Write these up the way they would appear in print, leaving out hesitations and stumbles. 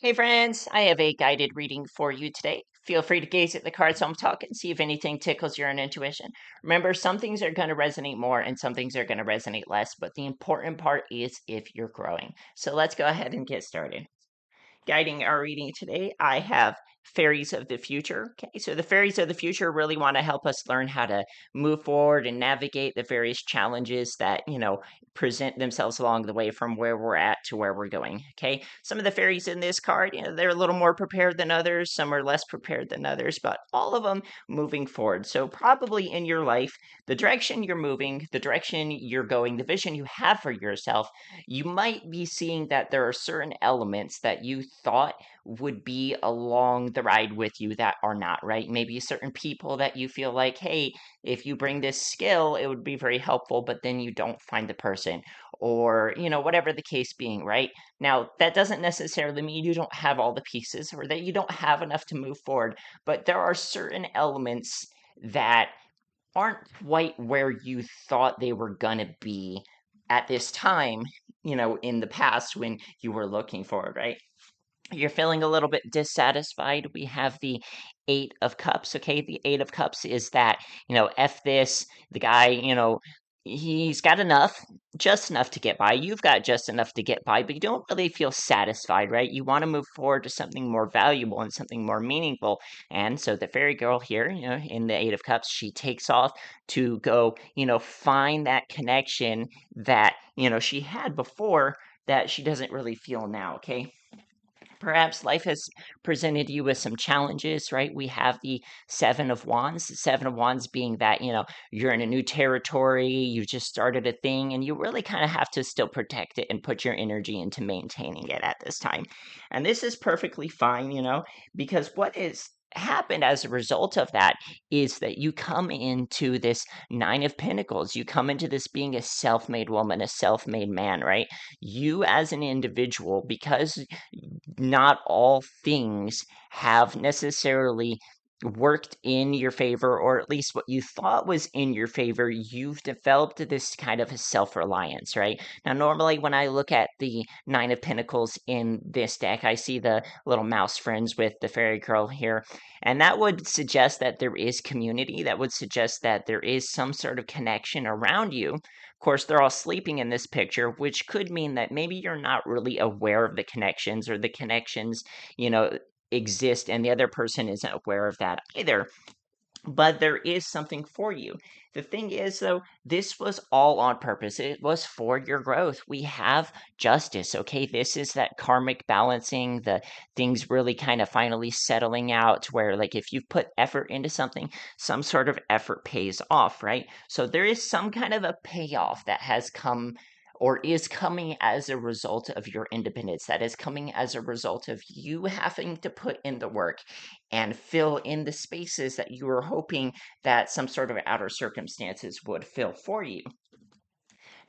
Hey friends, I have a guided reading for you today. Feel free to gaze at the cards while I'm talking, see if anything tickles your own intuition. Remember, some things are going to resonate more and some things are going to resonate less, but the important part is if you're growing. So let's go ahead and get started. Guiding our reading today, I have fairies of the future. Okay, so the fairies of the future really want to help us learn how to move forward and navigate the various challenges that, present themselves along the way from where we're at to where we're going. Okay, some of the fairies in this card, they're a little more prepared than others, some are less prepared than others, but all of them moving forward. So, probably in your life, the direction you're moving, the direction you're going, the vision you have for yourself, you might be seeing that there are certain elements that you thought would be along the ride with you that are not, right? Maybe certain people that you feel like, hey, if you bring this skill, it would be very helpful, but then you don't find the person, or, whatever the case being, right? Now, that doesn't necessarily mean you don't have all the pieces or that you don't have enough to move forward, but there are certain elements that aren't quite where you thought they were gonna be at this time, in the past when you were looking forward, right? You're feeling a little bit dissatisfied. We have the Eight of Cups. Okay, the Eight of Cups is that, F this, the guy, he's got enough, just enough to get by. You've got just enough to get by, but you don't really feel satisfied, right? You want to move forward to something more valuable and something more meaningful. And so the fairy girl here, in the Eight of Cups, she takes off to go, find that connection that, she had before that she doesn't really feel now. Okay, perhaps life has presented you with some challenges, right? We have the Seven of Wands, the Seven of Wands being that, you're in a new territory, you just started a thing, and you really kind of have to still protect it and put your energy into maintaining it at this time. And this is perfectly fine, because what is happened as a result of that is that you come into this Nine of Pentacles. You come into this being a self made woman, a self made man, right? You as an individual, because not all things have necessarily worked in your favor, or at least what you thought was in your favor. You've developed this kind of a self-reliance, right? Now, normally when I look at the Nine of Pentacles in this deck, I see the little mouse friends with the fairy girl here, and that would suggest that there is community. That would suggest that there is some sort of connection around you. Of course, they're all sleeping in this picture, which could mean that maybe you're not really aware of the connections, or the connections, you know, exist and the other person isn't aware of that either. But there is something for you. The thing is, though, this was all on purpose. It was for your growth. We have justice, okay? This is that karmic balancing, the things really kind of finally settling out to where, like, if you've put effort into something, some sort of effort pays off, right? So there is some kind of a payoff that has come or is coming as a result of your independence, that is coming as a result of you having to put in the work and fill in the spaces that you were hoping that some sort of outer circumstances would fill for you.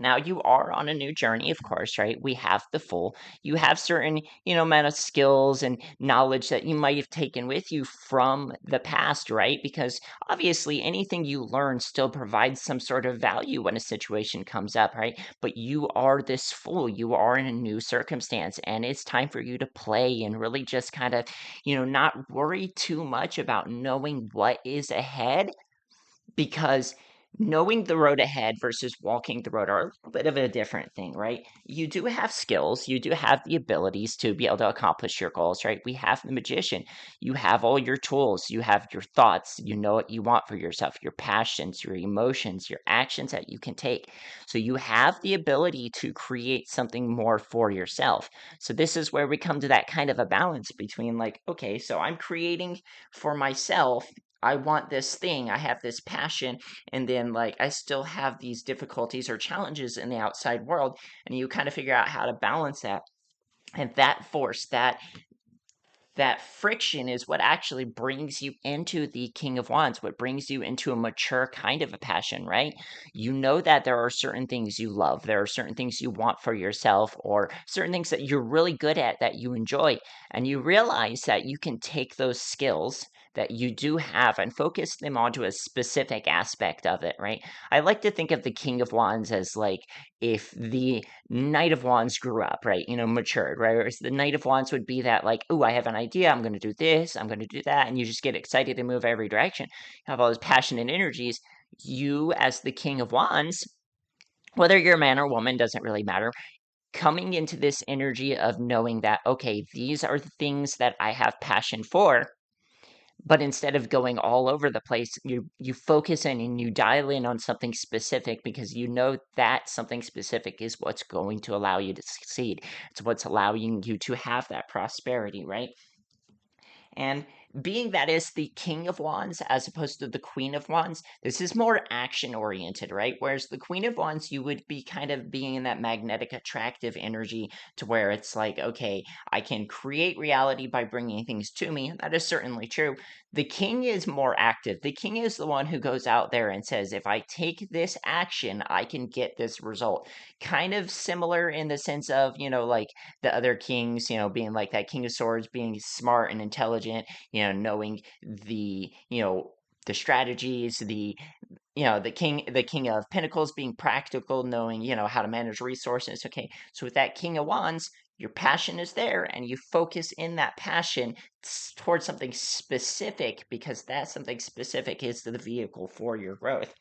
Now, you are on a new journey, of course, right? We have the full. You have certain, amount of skills and knowledge that you might have taken with you from the past, right? Because obviously anything you learn still provides some sort of value when a situation comes up, right? But you are this full. You are in a new circumstance, and it's time for you to play and really just kind of, not worry too much about knowing what is ahead, because knowing the road ahead versus walking the road are a little bit of a different thing, right? You do have skills, you do have the abilities to be able to accomplish your goals, right? We have the magician. You have all your tools, you have your thoughts, you know what you want for yourself, your passions, your emotions, your actions that you can take. So you have the ability to create something more for yourself. So this is where we come to that kind of a balance between, like, okay, so I'm creating for myself, I want this thing, I have this passion, and then, like, I still have these difficulties or challenges in the outside world, and you kind of figure out how to balance that. And that force, that friction is what actually brings you into the King of Wands, what brings you into a mature kind of a passion, right? You know that there are certain things you love, there are certain things you want for yourself, or certain things that you're really good at that you enjoy, and you realize that you can take those skills, that you do have and focus them onto a specific aspect of it, right? I like to think of the King of Wands as like if the Knight of Wands grew up, right? Matured, right? Whereas the Knight of Wands would be that, like, oh, I have an idea. I'm going to do this. I'm going to do that. And you just get excited to move every direction. You have all those passionate energies. You, as the King of Wands, whether you're a man or woman, doesn't really matter. Coming into this energy of knowing that, okay, these are the things that I have passion for. But instead of going all over the place, you focus in and you dial in on something specific because you know that something specific is what's going to allow you to succeed. It's what's allowing you to have that prosperity, right? And being that is the King of Wands as opposed to the Queen of Wands, this is more action oriented, right? Whereas the Queen of Wands, you would be kind of being in that magnetic, attractive energy to where it's like, okay, I can create reality by bringing things to me. That is certainly true. The King is more active. The King is the one who goes out there and says, if I take this action, I can get this result. Kind of similar in the sense of, like the other kings, being like that King of Swords, being smart and intelligent, knowing the strategies, the king of pentacles being practical, knowing, how to manage resources. Okay, so with that King of Wands, your passion is there and you focus in that passion towards something specific because that something specific is the vehicle for your growth.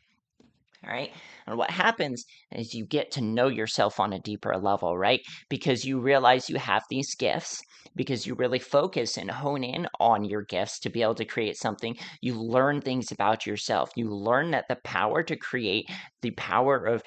All right. And what happens is you get to know yourself on a deeper level, right? Because you realize you have these gifts, because you really focus and hone in on your gifts to be able to create something. You learn things about yourself. You learn that the power to create, the power of,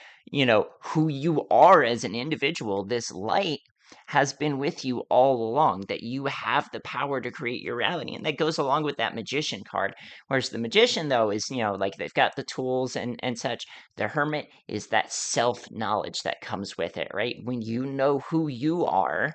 who you are as an individual, this light has been with you all along, that you have the power to create your reality. And that goes along with that magician card. Whereas the magician, though, is, like they've got the tools and such. The hermit is that self-knowledge that comes with it, right? When you know who you are,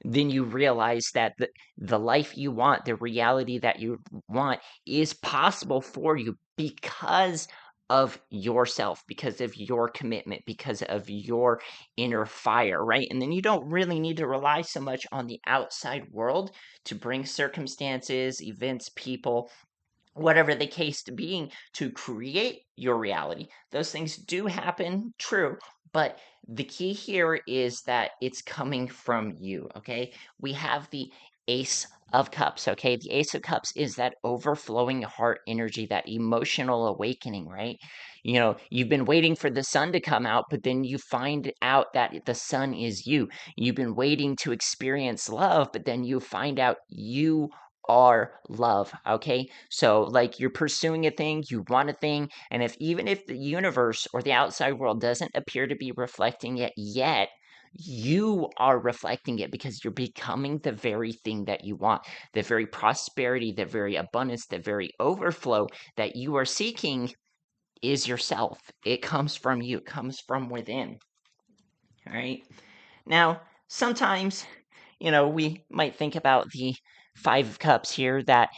then you realize that the life you want, the reality that you want is possible for you because of yourself, because of your commitment, because of your inner fire, right? And then you don't really need to rely so much on the outside world to bring circumstances, events, people, whatever the case to being, to create your reality. Those things do happen, true, but the key here is that it's coming from you, okay? We have the Ace of Cups, okay? The Ace of Cups is that overflowing heart energy, that emotional awakening, right? You've been waiting for the sun to come out, but then you find out that the sun is you. You've been waiting to experience love, but then you find out you are love, okay? So like you're pursuing a thing, you want a thing, and even if the universe or the outside world doesn't appear to be reflecting it yet, you are reflecting it because you're becoming the very thing that you want, the very prosperity, the very abundance, the very overflow that you are seeking is yourself. It comes from you, it comes from within. All right. Now, sometimes, we might think about the Five of Cups here that,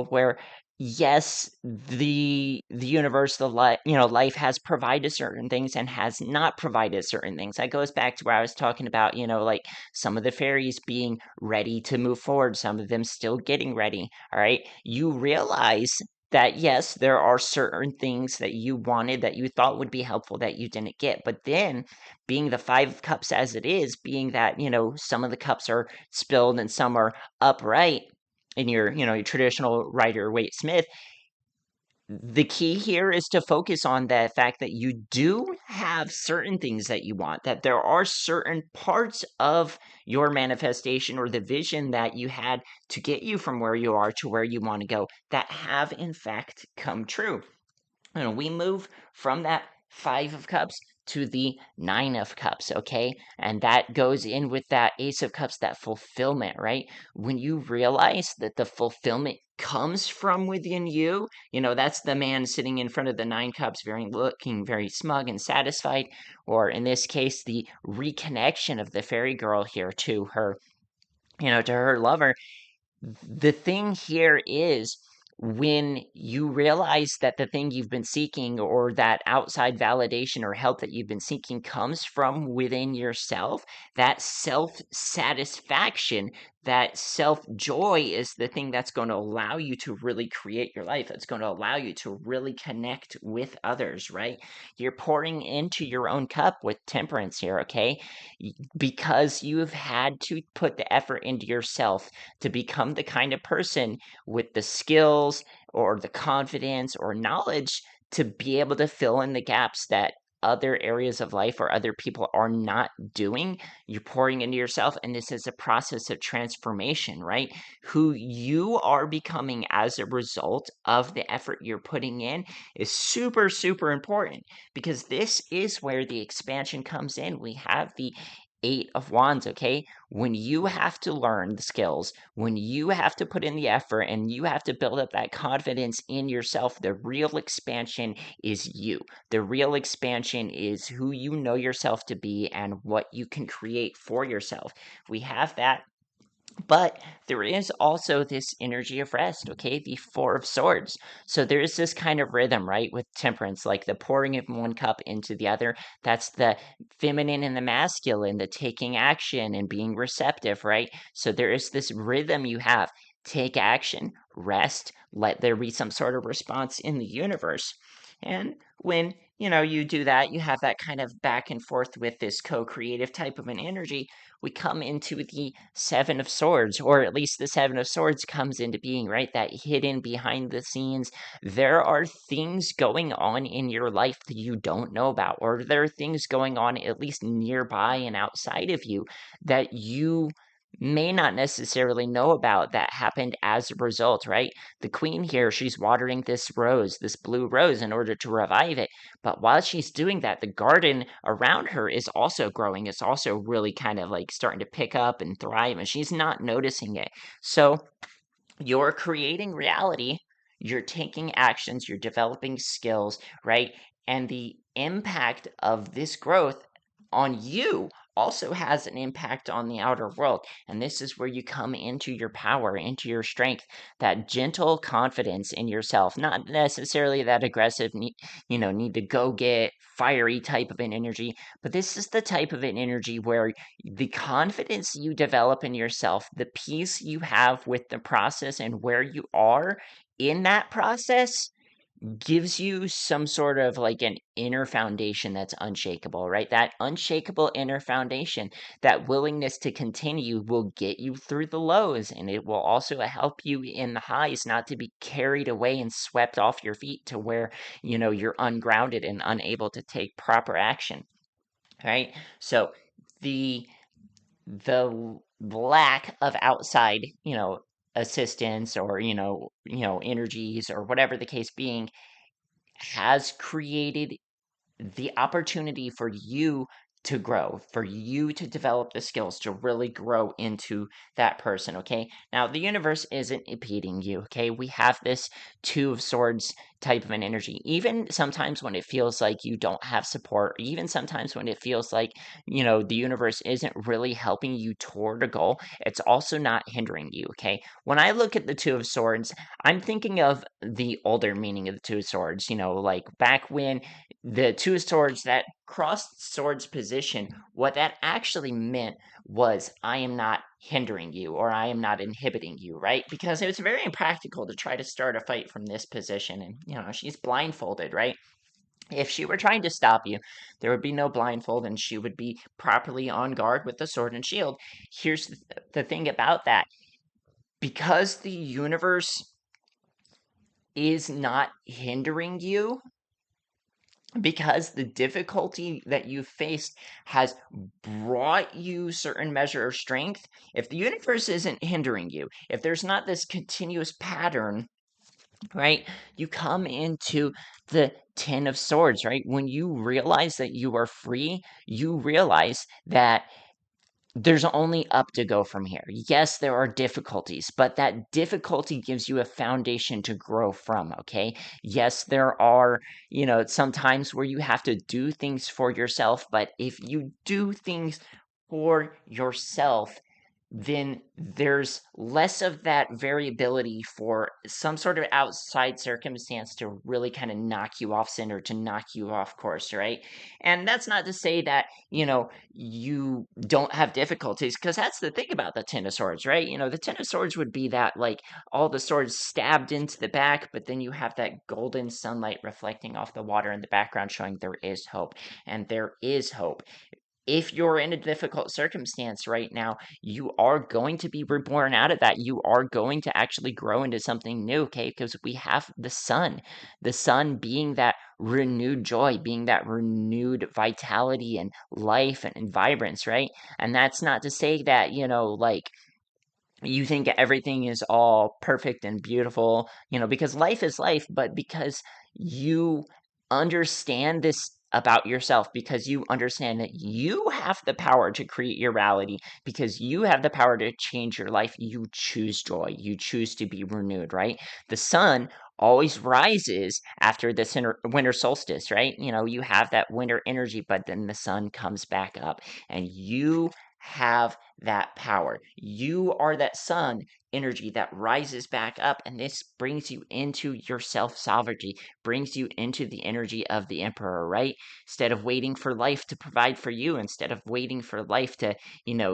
where yes, the universe, life has provided certain things and has not provided certain things. That goes back to where I was talking about, like some of the fairies being ready to move forward, some of them still getting ready. All right. You realize that yes, there are certain things that you wanted that you thought would be helpful that you didn't get. But then being the Five of Cups as it is, being that, some of the cups are spilled and some are upright in your traditional Rider Waite Smith, the key here is to focus on the fact that you do have certain things that you want, that there are certain parts of your manifestation or the vision that you had to get you from where you are to where you want to go that have in fact come true. And we move from that Five of Cups to the Nine of Cups, okay? And that goes in with that Ace of Cups, that fulfillment, right? When you realize that the fulfillment comes from within you, that's the man sitting in front of the Nine Cups, looking very smug and satisfied, or in this case, the reconnection of the fairy girl here to her, to her lover. The thing here is when you realize that the thing you've been seeking or that outside validation or help that you've been seeking comes from within yourself, that self satisfaction, that self-joy is the thing that's going to allow you to really create your life. It's going to allow you to really connect with others, right? You're pouring into your own cup with temperance here, okay? Because you've had to put the effort into yourself to become the kind of person with the skills or the confidence or knowledge to be able to fill in the gaps that other areas of life or other people are not doing. You're pouring into yourself, and this is a process of transformation, right? Who you are becoming as a result of the effort you're putting in is super, super important, because this is where the expansion comes in. We have the Eight of Wands, okay? When you have to learn the skills, when you have to put in the effort and you have to build up that confidence in yourself, the real expansion is you. The real expansion is who you know yourself to be and what you can create for yourself. We have that. But there is also this energy of rest, okay? The Four of Swords. So there is this kind of rhythm, right, with temperance, like the pouring of one cup into the other. That's the feminine and the masculine, the taking action and being receptive, right? So there is this rhythm you have. Take action, rest, let there be some sort of response in the universe. And when you do that, you have that kind of back and forth with this co-creative type of an energy. We come into the Seven of Swords, or at least the Seven of Swords comes into being, right? That hidden behind the scenes. There are things going on in your life that you don't know about, or there are things going on at least nearby and outside of you that you may not necessarily know about that happened as a result, right? The queen here, she's watering this rose, this blue rose, in order to revive it. But while she's doing that, the garden around her is also growing. It's also really kind of like starting to pick up and thrive, and she's not noticing it. So you're creating reality, you're taking actions, you're developing skills, right? And the impact of this growth on you also has an impact on the outer world. And this is where you come into your power, into your strength, that gentle confidence in yourself, not necessarily that aggressive, need to go get fiery type of an energy, but this is the type of an energy where the confidence you develop in yourself, the peace you have with the process and where you are in that process gives you some sort of like an inner foundation that's unshakable, right? That unshakable inner foundation, that willingness to continue will get you through the lows, and it will also help you in the highs not to be carried away and swept off your feet to where, you're ungrounded and unable to take proper action, right? So the lack of outside, assistance or, energies or whatever the case being has created the opportunity for you to grow, for you to develop the skills to really grow into that person, okay? Now, the universe isn't impeding you, okay? We have this Two of Swords type of an energy. Even sometimes when it feels like you don't have support, even sometimes when it feels like, the universe isn't really helping you toward a goal, it's also not hindering you, okay? When I look at the Two of Swords, I'm thinking of the older meaning of the Two of Swords, like back when the Two Swords, that crossed swords position, what that actually meant was I am not hindering you or I am not inhibiting you, right? Because it was very impractical to try to start a fight from this position. And, she's blindfolded, right? If she were trying to stop you, there would be no blindfold and she would be properly on guard with the sword and shield. Here's the thing about that, because the universe is not hindering you, because the difficulty that you faced has brought you certain measure of strength. If the universe isn't hindering you, if there's not this continuous pattern, right, you come into the Ten of Swords, right? When you realize that you are free, you realize that there's only up to go from here. Yes, there are difficulties, but that difficulty gives you a foundation to grow from, okay? Yes, there are, some times where you have to do things for yourself, but if you do things for yourself, then there's less of that variability for some sort of outside circumstance to really kind of knock you off center, to knock you off course, right? And that's not to say that, you don't have difficulties, because that's the thing about the Ten of Swords, right? The Ten of Swords would be that, like, all the swords stabbed into the back, but then you have that golden sunlight reflecting off the water in the background, showing there is hope. And there is hope. If you're in a difficult circumstance right now, you are going to be reborn out of that. You are going to actually grow into something new, okay? Because we have the sun being that renewed joy, being that renewed vitality and life and vibrance, right? And that's not to say that, like, you think everything is all perfect and beautiful, because life is life, but because you understand this about yourself, because you understand that you have the power to create your reality, because you have the power to change your life, you choose joy, you choose to be renewed, right? The sun always rises after the winter solstice, right? You have that winter energy, but then the sun comes back up, and you have that power. You are that sun energy that rises back up, and this brings you into your self sovereignty, brings you into the energy of the emperor, right? Instead of waiting for life to provide for you, instead of waiting for life to,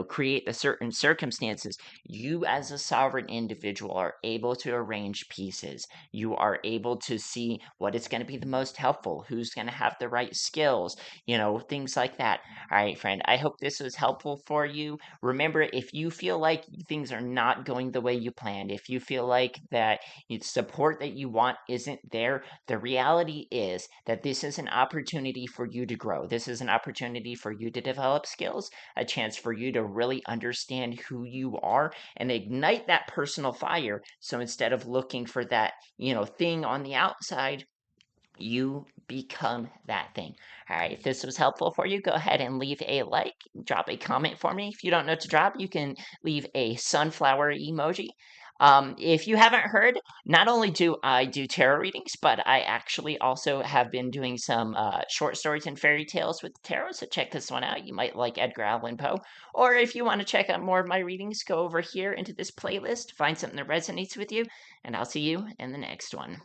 create the certain circumstances, you as a sovereign individual are able to arrange pieces. You are able to see what is going to be the most helpful, who's going to have the right skills, things like that. All right, friend, I hope this was helpful for you. Remember, if you feel like things are not going the way you planned, if you feel like that support that you want isn't there, the reality is that this is an opportunity for you to grow. This is an opportunity for you to develop skills, a chance for you to really understand who you are and ignite that personal fire. So instead of looking for that, thing on the outside, you become that thing. All right, if this was helpful for you, go ahead and leave a like, drop a comment for me. If you don't know what to drop, you can leave a sunflower emoji. If you haven't heard, not only do I do tarot readings, but I actually also have been doing some short stories and fairy tales with tarot, so check this one out. You might like Edgar Allan Poe. Or if you want to check out more of my readings, go over here into this playlist, find something that resonates with you, and I'll see you in the next one.